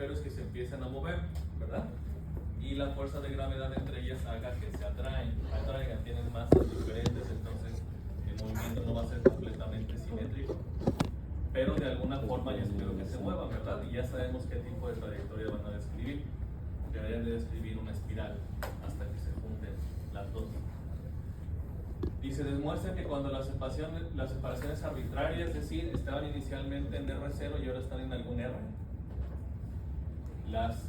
espero es que se empiecen a mover, ¿verdad? Y la fuerza de gravedad entre ellas haga que se atraigan, tienen masas diferentes, entonces el movimiento no va a ser completamente simétrico, pero de alguna forma ya espero que se muevan, ¿verdad? Y ya sabemos qué tipo de trayectoria van a describir. Deberían de describir una espiral hasta que se junten las dos. Y se demuestra que cuando la separación es arbitraria, es decir, estaban inicialmente en R0 y ahora están en algún R, las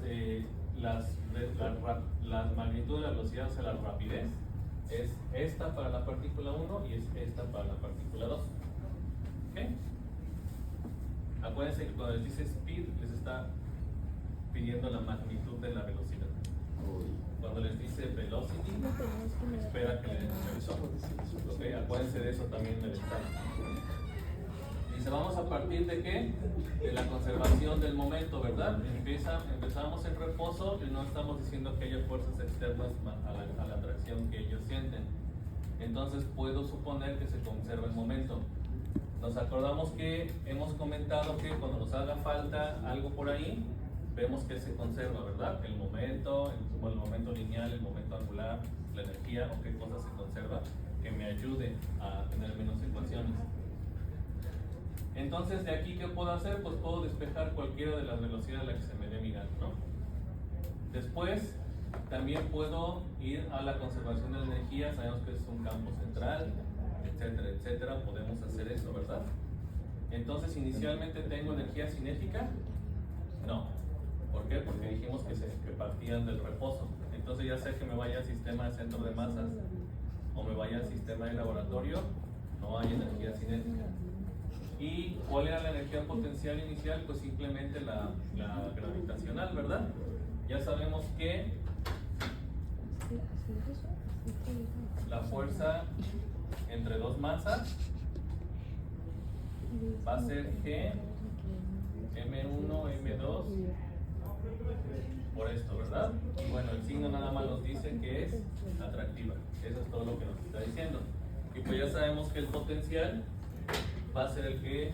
magnitudes de la velocidad, o sea, la rapidez, es esta para la partícula 1 y es esta para la partícula 2. ¿Okay? Acuérdense que cuando les dice speed, les está pidiendo la magnitud de la velocidad. Cuando les dice velocity, espera que le den un velocidad. ¿Okay? Acuérdense de eso también en el examen. Dice, vamos a partir de qué? De la conservación del momento, ¿verdad? Empezamos en reposo y no estamos diciendo que haya fuerzas externas a la atracción que ellos sienten. Entonces puedo suponer que se conserva el momento. Nos acordamos que hemos comentado que cuando nos haga falta algo por ahí, vemos que se conserva, ¿verdad? El momento lineal, el momento angular, la energía o qué cosa se conserva que me ayude a tener menos ecuaciones. Entonces, de aquí, ¿qué puedo hacer? Pues puedo despejar cualquiera de las velocidades a la que se me dé mi gana, ¿no? Después, también puedo ir a la conservación de la energía. Sabemos que es un campo central, etcétera, etcétera. Podemos hacer eso, ¿verdad? Entonces, inicialmente tengo energía cinética. No. ¿Por qué? Porque dijimos que partían del reposo. Entonces, ya sea que me vaya al sistema de centro de masas o me vaya al sistema de laboratorio, no hay energía cinética. ¿Y cuál era la energía potencial inicial? Pues simplemente la gravitacional, ¿verdad? Ya sabemos que la fuerza entre dos masas va a ser G, M1, M2, por esto, ¿verdad? Y bueno, el signo nada más nos dice que es atractiva. Eso es todo lo que nos está diciendo. Y pues ya sabemos que el potencial va a ser el que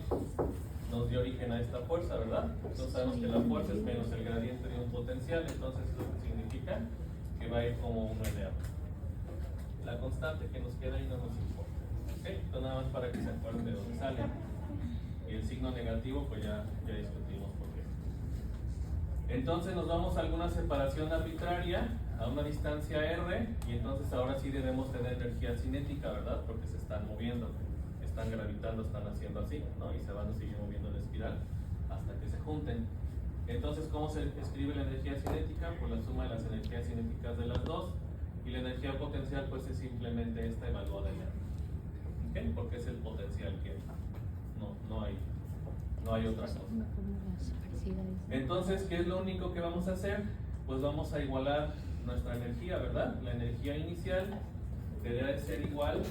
nos dio origen a esta fuerza, ¿verdad? Entonces sabemos que la fuerza es menos el gradiente de un potencial, entonces eso significa que va a ir como 1 LA. La constante que nos queda ahí no nos importa. ¿Okay? Entonces nada más para que se acuerden de dónde sale. Y el signo negativo, pues ya discutimos por qué. Entonces nos vamos a alguna separación arbitraria a una distancia R, y entonces ahora sí debemos tener energía cinética, ¿verdad? Porque se están moviendo. Están gravitando, están haciendo así, ¿no? Y se van a seguir moviendo en espiral hasta que se junten. Entonces, ¿cómo se escribe la energía cinética? Pues la suma de las energías cinéticas de las dos. Y la energía potencial, pues es simplemente esta evaluada ya. ¿Okay? Porque es el potencial que no hay otra cosa. Entonces, ¿qué es lo único que vamos a hacer? Pues vamos a igualar nuestra energía, ¿verdad? La energía inicial debería de ser igual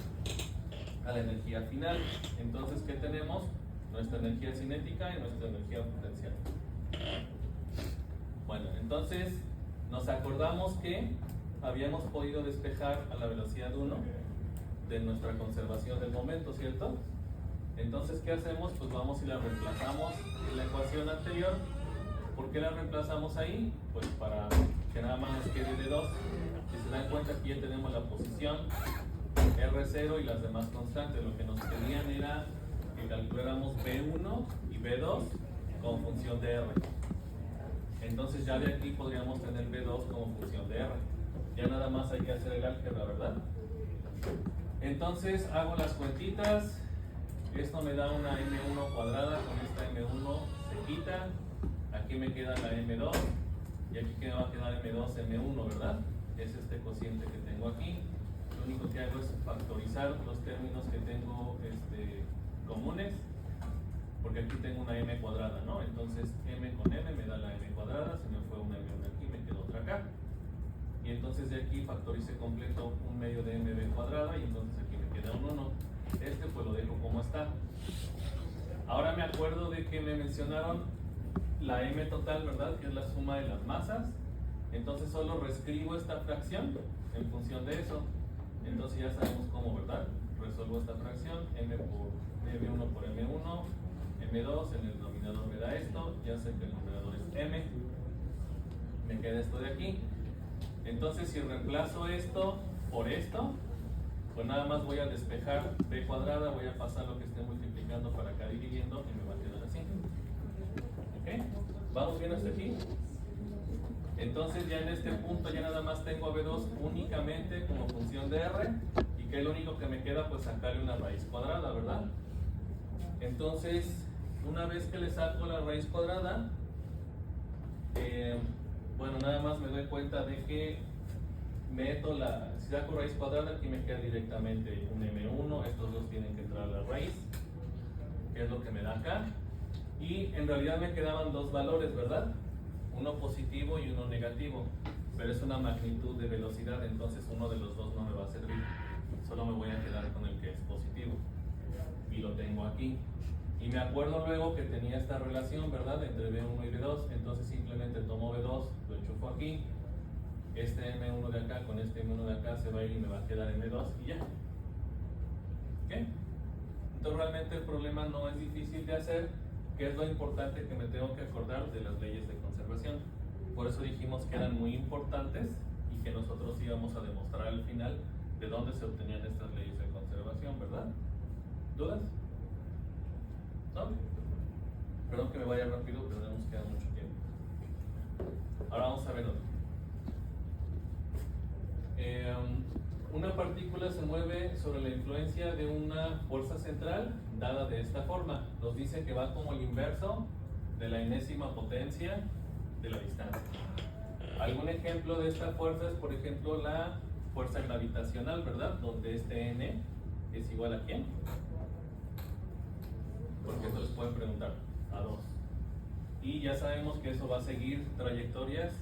a la energía final. Entonces, ¿qué tenemos? Nuestra energía cinética y nuestra energía potencial. Bueno, entonces nos acordamos que habíamos podido despejar a la velocidad 1 de nuestra conservación del momento, ¿cierto? Entonces, ¿qué hacemos? Pues vamos y la reemplazamos en la ecuación anterior. ¿Por qué la reemplazamos ahí? Pues para que nada más nos quede de 2. Si se dan cuenta, aquí ya tenemos la posición R0 y las demás constantes. Lo que nos pedían era que calculáramos B1 y B2 con función de R. Entonces ya de aquí podríamos tener B2 como función de R. Ya nada más hay que hacer el álgebra, ¿verdad? Entonces hago las cuentitas. Esto me da una M1 cuadrada, con esta M1 se quita. Aquí me queda la M2 y aquí me va a quedar M2, M1, ¿verdad? Es este cociente que tengo aquí. Lo único que hago es factorizar los términos que tengo comunes, porque aquí tengo una m cuadrada, ¿no? Entonces m con m me da la m cuadrada, se me fue una m aquí, me quedó otra acá. Y entonces de aquí factorice completo un medio de mb cuadrada y entonces aquí me queda un 1. Pues lo dejo como está. Ahora me acuerdo de que me mencionaron la m total, ¿verdad? Que es la suma de las masas. Entonces solo reescribo esta fracción en función de eso. Entonces ya sabemos cómo, ¿verdad? Resuelvo esta fracción, m por m1 por m1, m2 en el denominador me da esto, ya sé que el numerador es m, me queda esto de aquí. Entonces si reemplazo esto por esto, pues nada más voy a despejar b cuadrada, voy a pasar lo que esté multiplicando para acá dividiendo y me va a quedar así. ¿Ok? ¿Vamos bien hasta aquí? Entonces ya en este punto ya nada más tengo a b2 únicamente como función de r, y que es lo único que me queda, pues sacarle una raíz cuadrada, ¿verdad? Entonces, una vez que le saco la raíz cuadrada, bueno, nada más me doy cuenta de que meto si saco raíz cuadrada, aquí me queda directamente un m1, estos dos tienen que entrar a la raíz, que es lo que me da acá, y en realidad me quedaban dos valores, ¿verdad? Uno positivo y uno negativo, pero es una magnitud de velocidad, entonces uno de los dos no me va a servir, solo me voy a quedar con el que es positivo, y lo tengo aquí. Y me acuerdo luego que tenía esta relación, ¿verdad?, entre B1 y B2, entonces simplemente tomo B2, lo enchufo aquí, este M1 de acá con este M1 de acá se va a ir y me va a quedar en B2 y ya. ¿Ok? Entonces realmente el problema no es difícil de hacer, que es lo importante que me tengo que acordar de las leyes de conservación. Por eso dijimos que eran muy importantes y que nosotros íbamos a demostrar al final de dónde se obtenían estas leyes de conservación, ¿verdad? ¿Dudas? ¿No? Perdón que me vaya rápido, pero no nos queda mucho tiempo. Ahora vamos a ver otro. Una partícula se mueve sobre la influencia de una fuerza central dada de esta forma. Nos dice que va como el inverso de la enésima potencia de la distancia. Algún ejemplo de esta fuerza es, por ejemplo, la fuerza gravitacional, ¿verdad? Donde este n es igual a ¿quién? Porque esto les pueden preguntar, a 2. Y ya sabemos que eso va a seguir trayectorias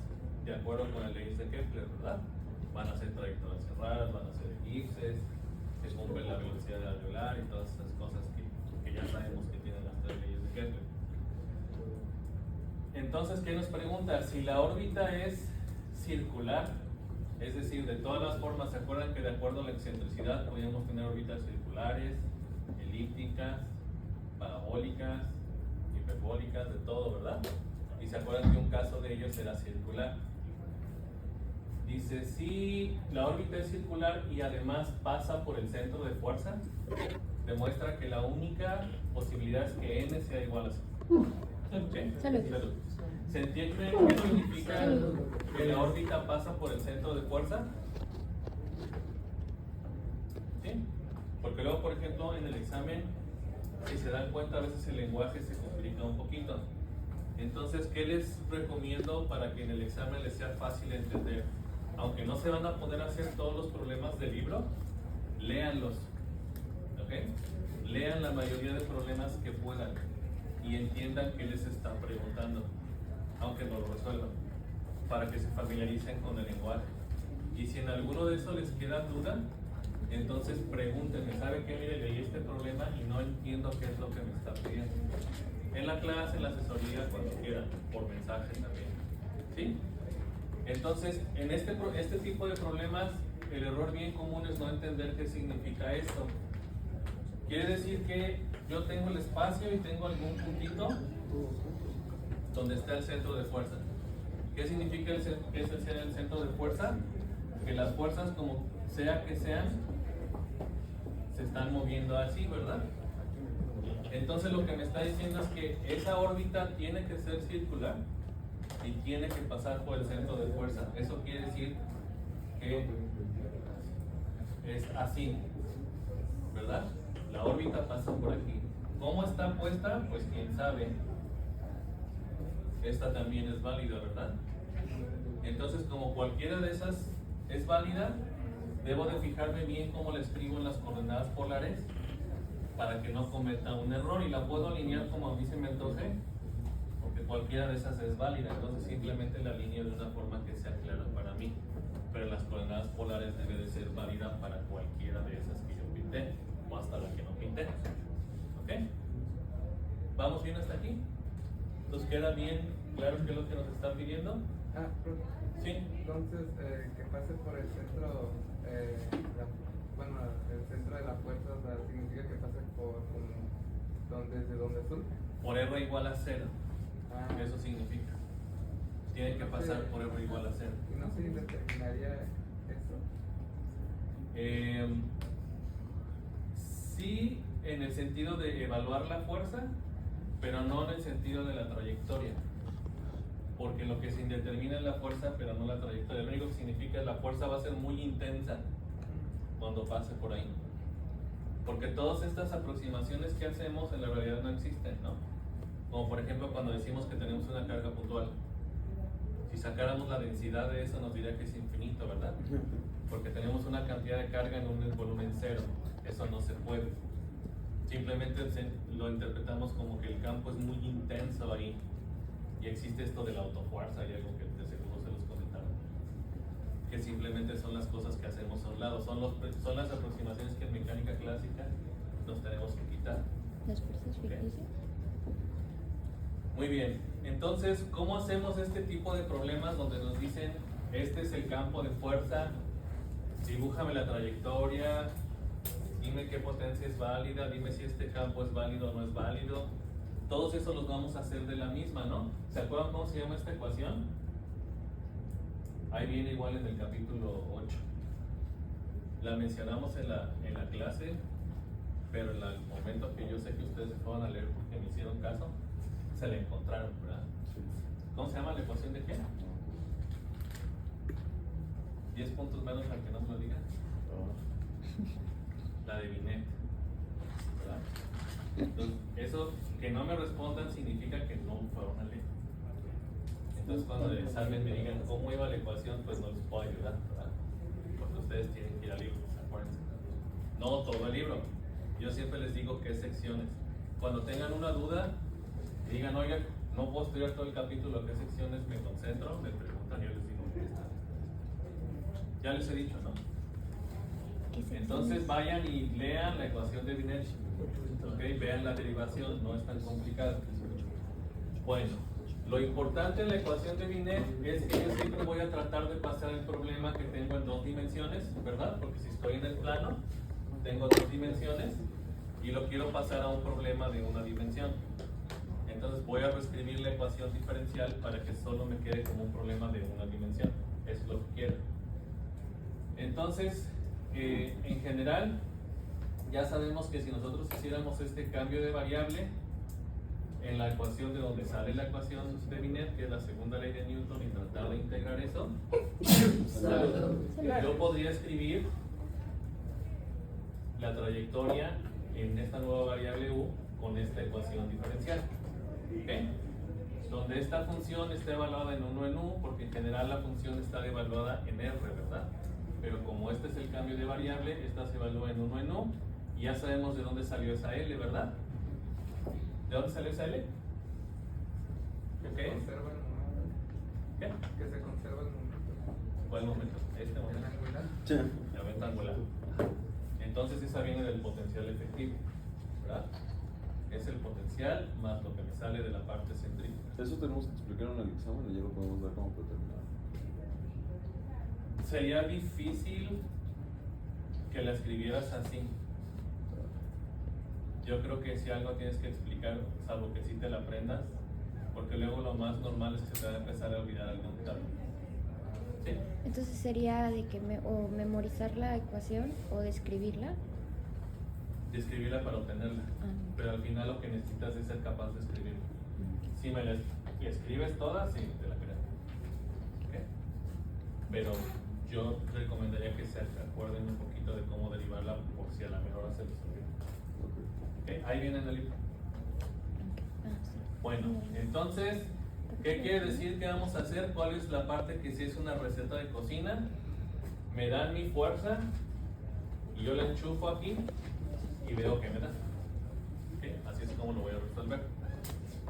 de acuerdo con las leyes de Kepler, ¿verdad? Van a ser trayectorias cerradas, van a ser elipses, que cumplen la velocidad alveolar y todas esas cosas que ya sabemos que tienen las tres leyes de Kepler. Entonces, ¿qué nos pregunta? Si la órbita es circular, es decir, de todas las formas, ¿se acuerdan que de acuerdo a la excentricidad podíamos tener órbitas circulares, elípticas, parabólicas, hiperbólicas, de todo, ¿verdad? Y se acuerdan que un caso de ellos era circular. Dice, si la órbita es circular y además pasa por el centro de fuerza, demuestra que la única posibilidad es que n sea igual a 0. ¿Okay? Salud. ¿Se entiende qué significa que la órbita pasa por el centro de fuerza? ¿Sí? Porque luego, por ejemplo, en el examen, si se dan cuenta, a veces el lenguaje se complica un poquito. Entonces, ¿qué les recomiendo para que en el examen les sea fácil entender? Aunque no se van a poder hacer todos los problemas del libro, léanlos. ¿Ok? Lean la mayoría de problemas que puedan y entiendan qué les están preguntando, aunque no lo resuelvan, para que se familiaricen con el lenguaje. Y si en alguno de eso les queda duda, entonces pregúntenme, ¿sabe qué? Mire, leí este problema y no entiendo qué es lo que me está pidiendo. En la clase, en la asesoría, cuando quieran, por mensaje también. ¿Sí? Entonces, en este tipo de problemas, el error bien común es no entender qué significa esto. Quiere decir que yo tengo el espacio y tengo algún puntito donde está el centro de fuerza. ¿Qué significa que ese sea el centro de fuerza? Que las fuerzas, como sea que sean, se están moviendo así, ¿verdad? Entonces lo que me está diciendo es que esa órbita tiene que ser circular y tiene que pasar por el centro de fuerza. Eso quiere decir que es así, ¿verdad? La órbita pasa por aquí. ¿Cómo está puesta? Pues quién sabe. Esta también es válida, ¿verdad? Entonces, como cualquiera de esas es válida, debo de fijarme bien cómo la escribo en las coordenadas polares para que no cometa un error, y la puedo alinear como a mí se me antoje, porque cualquiera de esas es válida. Entonces simplemente la alineo de una forma que sea clara para mí, pero las coordenadas polares debe de ser válida para cualquiera de esas que yo pinté, o hasta la que no pinté. ¿Ok? ¿Vamos bien hasta aquí? ¿Nos queda bien claro qué es lo que nos están pidiendo? Sí. Entonces, que pase por el centro, el centro de la fuerza, o sea, significa que pase por desde donde surge. Por R igual a 0. Ah. Eso significa. tiene que pasar por R igual a 0. ¿Y no se determinaría eso? Sí, en el sentido de evaluar la fuerza, pero no en el sentido de la trayectoria. Porque lo que se indetermina es la fuerza, pero no la trayectoria. Lo único que significa es la fuerza va a ser muy intensa cuando pase por ahí. Porque todas estas aproximaciones que hacemos en la realidad no existen, ¿no? Como por ejemplo cuando decimos que tenemos una carga puntual. Si sacáramos la densidad de eso nos diría que es infinito, ¿verdad? Porque tenemos una cantidad de carga en un volumen cero. Eso no se puede. Simplemente lo interpretamos como que el campo es muy intenso ahí. Y existe esto de la autofuerza y algo que de seguro se los comentaron. Que simplemente son las cosas que hacemos a un lado. Son las aproximaciones que en mecánica clásica nos tenemos que quitar. ¿Las fuerzas ficticias? Muy bien. Entonces, ¿cómo hacemos este tipo de problemas donde nos dicen, este es el campo de fuerza, dibújame la trayectoria, dime qué potencia es válida, dime si este campo es válido o no es válido? Todos esos los vamos a hacer de la misma, ¿no? ¿Se acuerdan cómo se llama esta ecuación? Ahí viene igual en el capítulo 8. La mencionamos en la clase, pero en el momento que yo sé que ustedes se fueron a leer porque me hicieron caso, se la encontraron, ¿verdad? ¿Cómo se llama la ecuación de qué? 10 puntos menos al que no me lo diga. La de Binet, ¿verdad? Entonces, eso que no me respondan significa que no fueron a leer. Entonces, cuando el examen me digan cómo iba la ecuación, pues no les puedo ayudar, ¿verdad? Porque ustedes tienen que ir al libro, acuérdense. No todo el libro. Yo siempre les digo qué secciones. Cuando tengan una duda, digan, oiga, no puedo estudiar todo el capítulo, ¿qué secciones me concentro? Me preguntan y yo les digo, esta. Ya les he dicho, ¿no? Entonces vayan y lean la ecuación de Binet, ¿okay? Vean la derivación, no es tan complicado. Bueno, lo importante en la ecuación de Binet es que yo siempre voy a tratar de pasar el problema que tengo en 2 dimensiones, ¿verdad? Porque si estoy en el plano, tengo 2 dimensiones y lo quiero pasar a un problema de 1 dimensión. Entonces voy a reescribir la ecuación diferencial para que solo me quede como un problema de 1 dimensión. Eso es lo que quiero. Entonces, en general, ya sabemos que si nosotros hiciéramos este cambio de variable en la ecuación de donde sale la ecuación de Binet, que es la segunda ley de Newton, y tratar de integrar eso, yo podría escribir la trayectoria en esta nueva variable u con esta ecuación diferencial. ¿Okay? Donde esta función está evaluada en 1 en u, porque en general la función está evaluada en r, ¿verdad? Pero como este es el cambio de variable, esta se evalúa en 1 en u, y ya sabemos de dónde salió esa L, ¿verdad? ¿De dónde salió esa L? Que se conserva el momento. ¿Qué? Que se conserva el momento. ¿Cuál momento? Este El momento. angular. Sí. La venta angular. Entonces esa viene del potencial efectivo, ¿verdad? Es el potencial más lo que me sale de la parte centrífuga. Eso tenemos que explicar en el examen y ya lo podemos dar como predeterminado. Sería difícil que la escribieras así. Yo creo que si algo tienes que explicar, salvo que sí te la aprendas, porque luego lo más normal es que se te va a empezar a olvidar algún término. ¿Sí? Entonces sería de que o memorizar la ecuación o describirla. Describirla para obtenerla. Pero al final lo que necesitas es ser capaz de escribirla. Si me la escribes toda, sí, te la creo. ¿Okay? Pero yo recomendaría que se acuerden un poquito de cómo derivarla por si a la mejor se les olvida. ¿Okay? Ahí viene en el libro. Bueno, entonces, ¿qué quiere decir que vamos a hacer? ¿Cuál es la parte que si es una receta de cocina? Me dan mi fuerza y yo la enchufo aquí y veo que me da. ¿Okay? Así es como lo voy a resolver.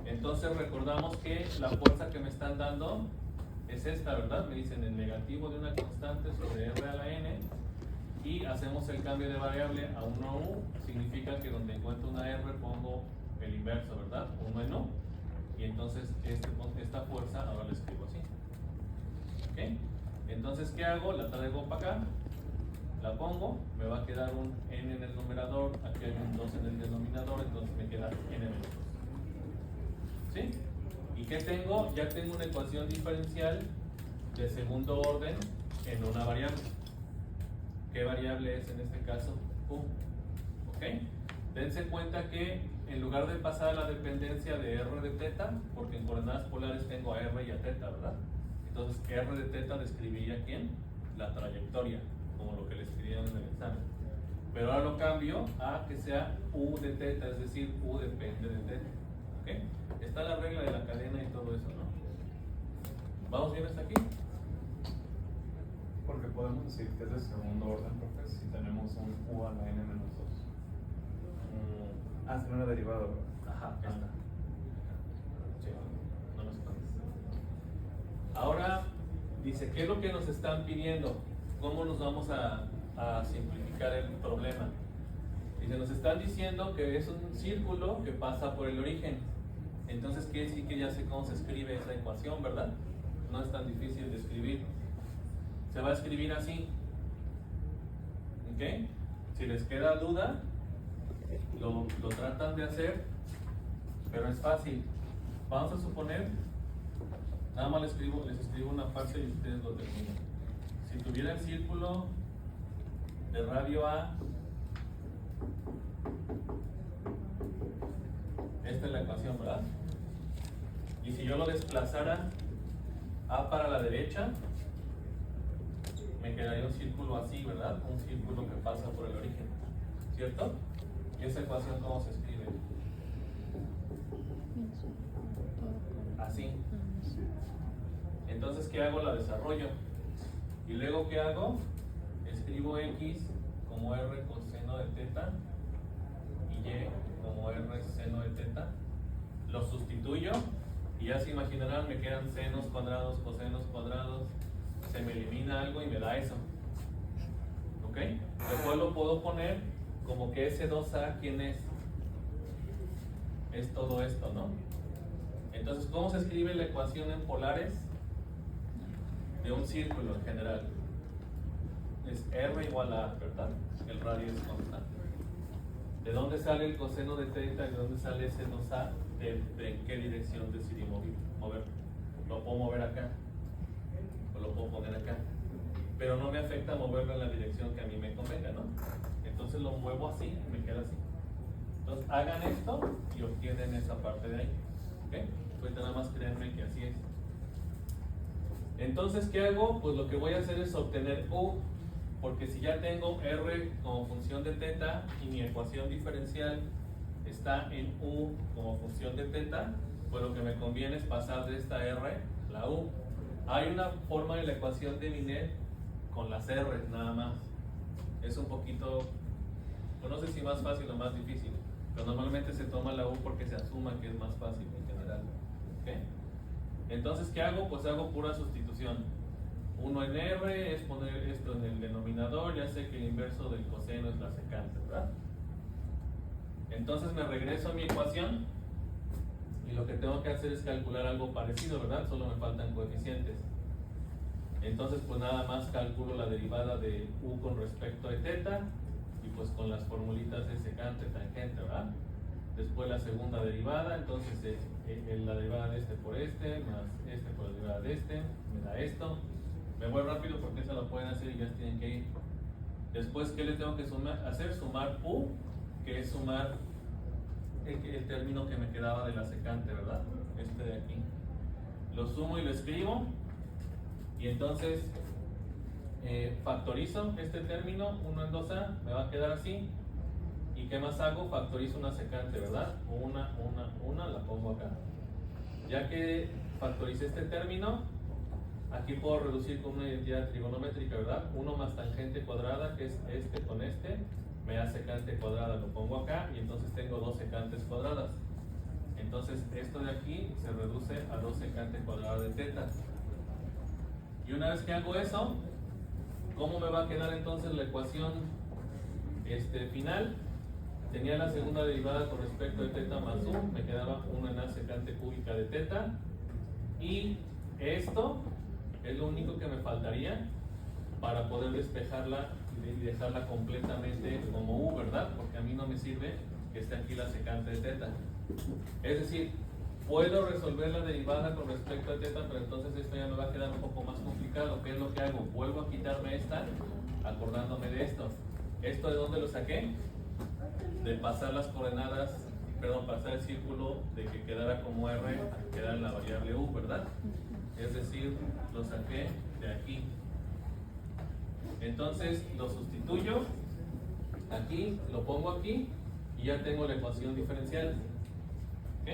Entonces recordamos que la fuerza que me están dando es esta, ¿verdad? Me dicen el negativo de una constante sobre r a la n, y hacemos el cambio de variable a 1u, significa que donde encuentro una r pongo el inverso, ¿verdad? 1 en u, y entonces esta fuerza ahora la escribo así. ¿Ok? Entonces, ¿qué hago? La traigo para acá, la pongo, me va a quedar un n en el numerador, aquí hay un 2 en el denominador, entonces me queda n menos 2. ¿Sí? ¿Y qué tengo? Ya tengo una ecuación diferencial de segundo orden en una variable. ¿Qué variable es en este caso? U. ¿Ok? Dense cuenta que en lugar de pasar a la dependencia de r de teta, porque en coordenadas polares tengo a r y a teta, ¿verdad? Entonces r de teta describiría ¿quién? La trayectoria, como lo que le escribieron en el examen. Pero ahora lo cambio a que sea u de teta, es decir, u depende de teta. ¿Ok? Está la regla de la cadena y todo eso, ¿no? ¿Vamos bien hasta aquí? Porque podemos decir que es de segundo orden, profe, si tenemos un u a la n menos 2. Ah, es una derivada, ¿verdad? Ajá, ya está. Sí, no nos pasa. Ahora, dice, ¿qué es lo que nos están pidiendo? ¿Cómo nos vamos a simplificar el problema? Dice, nos están diciendo que es un círculo que pasa por el origen. Entonces quiere decir que ya sé cómo se escribe esa ecuación, ¿verdad? No es tan difícil de escribir. Se va a escribir así. ¿Ok? Si les queda duda, lo tratan de hacer, pero es fácil. Vamos a suponer, nada más les escribo una parte y ustedes lo terminan. Si tuviera el círculo de radio A, esta es la ecuación, ¿verdad? Y si yo lo desplazara A para la derecha, me quedaría un círculo así, ¿verdad? Un círculo que pasa por el origen, ¿cierto? ¿Y esa ecuación cómo se escribe? Así. Entonces, ¿qué hago? La desarrollo. Y luego, ¿qué hago? Escribo x como r coseno de teta y y como r seno de teta. Lo sustituyo y ya se imaginarán, me quedan senos cuadrados, cosenos cuadrados. Se me elimina algo y me da eso. ¿Ok? Después lo puedo poner como que ese 2a, ¿quién es? Es todo esto, ¿no? Entonces, ¿cómo se escribe la ecuación en polares? De un círculo en general. Es R igual a A, ¿verdad? El radio es constante. ¿De dónde sale el coseno de teta y de dónde sale ese 2a? ¿De en qué dirección decidí mover? Lo puedo mover acá o lo puedo poner acá, pero no me afecta moverlo en la dirección que a mí me convenga, ¿no? Entonces lo muevo así y me queda así. Entonces hagan esto y obtienen esa parte de ahí. ¿Ok? Ahorita nada más créanme que así es. Entonces, ¿qué hago? Pues lo que voy a hacer es obtener U, porque si ya tengo R como función de teta y mi ecuación diferencial está en U como función de teta, pues lo que me conviene es pasar de esta R la U. Hay una forma de la ecuación de Binet con las R nada más. Es un poquito, pues no sé si más fácil o más difícil, pero normalmente se toma la U porque se asuma que es más fácil en general. ¿Okay? Entonces, ¿qué hago? Pues hago pura sustitución. 1 en R es poner esto en el denominador, ya sé que el inverso del coseno es la secante, ¿verdad? Entonces me regreso a mi ecuación y lo que tengo que hacer es calcular algo parecido, ¿verdad? Solo me faltan coeficientes. Entonces, pues nada más calculo la derivada de U con respecto a teta y pues con las formulitas de secante, tangente, ¿verdad? Después la segunda derivada, entonces la derivada de este por este, más este por la derivada de este, me da esto. Me voy rápido porque esa lo pueden hacer y ya tienen que ir. Después, ¿qué le tengo que hacer? Sumar U, que es sumar el término que me quedaba de la secante, ¿verdad? Este de aquí. Lo sumo y lo escribo. Y entonces factorizo este término, 1 en 2a, me va a quedar así. ¿Y qué más hago? Factorizo una secante, ¿verdad? Una, la pongo acá. Ya que factoricé este término, aquí puedo reducir con una identidad trigonométrica, ¿verdad? 1 más tangente cuadrada, que es este con este, me da secante cuadrada, lo pongo acá y entonces tengo 2 secantes cuadradas. Entonces esto de aquí se reduce a 2 secante cuadrada de teta. Y una vez que hago eso, ¿cómo me va a quedar entonces la ecuación final? Tenía la segunda derivada con respecto de teta más U, me quedaba 1 en A secante cúbica de teta. Y esto es lo único que me faltaría para poder despejarla y dejarla completamente como U, ¿verdad? Porque a mí no me sirve que esté aquí la secante de teta. Es decir, Puedo resolver la derivada con respecto a teta, pero entonces esto ya me va a quedar un poco más complicado. ¿Qué es lo que hago? Vuelvo a quitarme esta, acordándome de esto. ¿Esto de dónde lo saqué? De pasar las coordenadas, perdón, pasar el círculo de que quedara como R, a quedar en la variable U, ¿verdad? Es decir, lo saqué de aquí. Entonces lo sustituyo aquí, lo pongo aquí y ya tengo la ecuación diferencial. ¿Ok?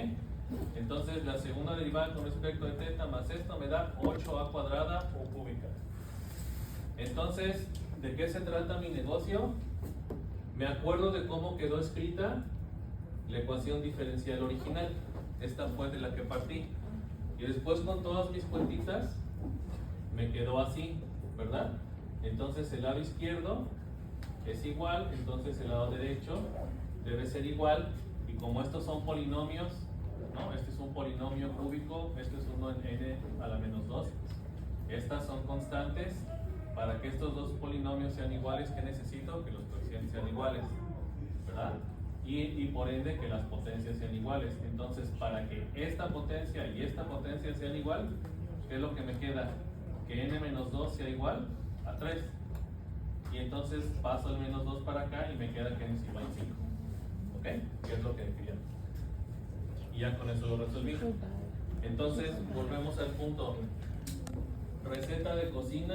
Entonces la segunda derivada con respecto a teta más esto me da 8a cuadrada o cúbica. Entonces, ¿de qué se trata mi negocio? Me acuerdo de cómo quedó escrita la ecuación diferencial original. Esta fue de la que partí. Y después con todas mis cuentitas me quedó así, ¿verdad? Entonces el lado izquierdo es igual, entonces el lado derecho debe ser igual. Y como estos son polinomios, ¿no? Este es un polinomio cúbico, este es uno en n a la menos 2. Estas son constantes. Para que estos dos polinomios sean iguales, ¿qué necesito? Que los coeficientes sean iguales, ¿verdad? Y por ende que las potencias sean iguales. Entonces, para que esta potencia y esta potencia sean igual, ¿qué es lo que me queda? Que n menos 2 sea igual a 3. Y entonces paso el menos 2 para acá y me queda que n es igual a 5. ¿Ok? Que es lo que quería. Y ya con eso lo resolví. Entonces, volvemos al punto. Receta de cocina.